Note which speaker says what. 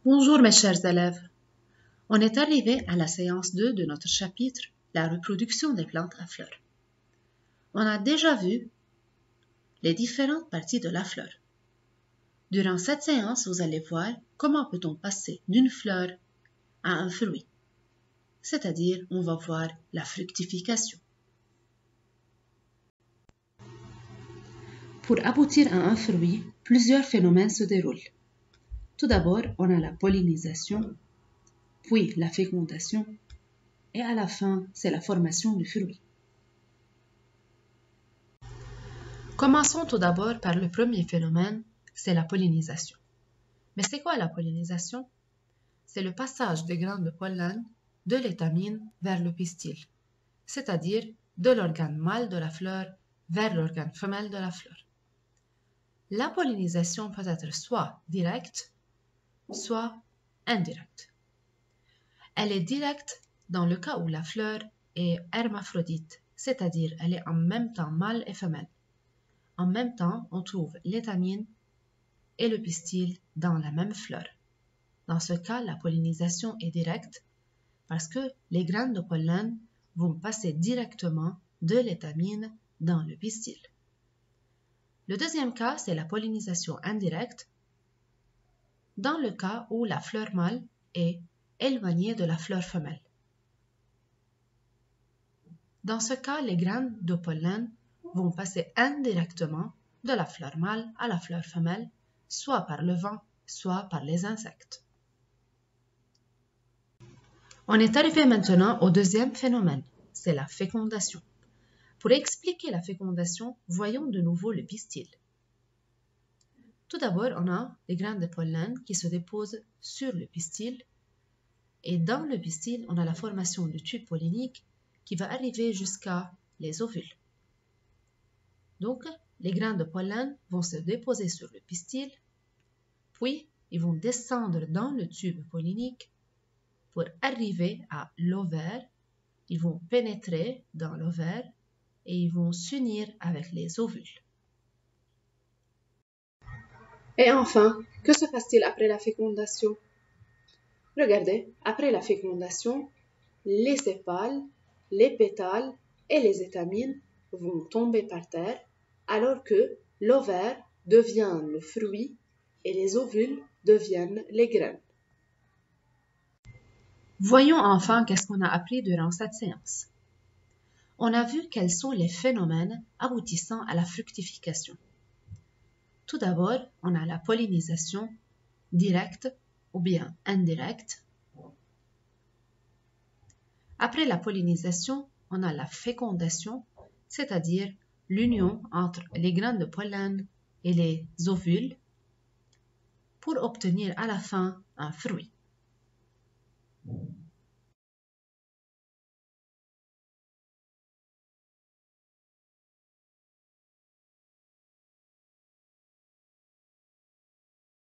Speaker 1: Bonjour mes chers élèves. On est arrivé à la séance 2 de notre chapitre La reproduction des plantes à fleurs. On a déjà vu les différentes parties de la fleur. Durant cette séance, vous allez voir comment peut-on passer d'une fleur à un fruit. C'est-à-dire, on va voir la fructification. Pour aboutir à un fruit, plusieurs phénomènes se déroulent. Tout d'abord, on a la pollinisation, puis la fécondation, et à la fin, c'est la formation du fruit. Commençons tout d'abord par le premier phénomène, c'est la pollinisation. Mais c'est quoi la pollinisation? C'est le passage des grains de pollen de l'étamine vers le pistil, c'est-à-dire de l'organe mâle de la fleur vers l'organe femelle de la fleur. La pollinisation peut être soit directe, soit indirecte. Elle est directe dans le cas où la fleur est hermaphrodite, c'est-à-dire elle est en même temps mâle et femelle. En même temps, on trouve l'étamine et le pistil dans la même fleur. Dans ce cas, la pollinisation est directe parce que les graines de pollen vont passer directement de l'étamine dans le pistil. Le deuxième cas, c'est la pollinisation indirecte dans le cas où la fleur mâle est éloignée de la fleur femelle. Dans ce cas, les graines de pollen vont passer indirectement de la fleur mâle à la fleur femelle, soit par le vent, soit par les insectes. On est arrivé maintenant au deuxième phénomène, c'est la fécondation. Pour expliquer la fécondation, voyons de nouveau le pistil. Tout d'abord, on a les grains de pollen qui se déposent sur le pistil et dans le pistil, on a la formation du tube pollinique qui va arriver jusqu'à les ovules. Donc, les grains de pollen vont se déposer sur le pistil, puis ils vont descendre dans le tube pollinique pour arriver à l'ovaire. Ils vont pénétrer dans l'ovaire et ils vont s'unir avec les ovules. Et enfin, que se passe-t-il après la fécondation? Regardez, après la fécondation, les sépales, les pétales et les étamines vont tomber par terre alors que l'ovaire devient le fruit et les ovules deviennent les graines. Voyons enfin qu'est-ce qu'on a appris durant cette séance. On a vu quels sont les phénomènes aboutissant à la fructification. Tout d'abord, on a la pollinisation directe ou bien indirecte. Après la pollinisation, on a la fécondation, c'est-à-dire l'union entre les grains de pollen et les ovules pour obtenir à la fin un fruit.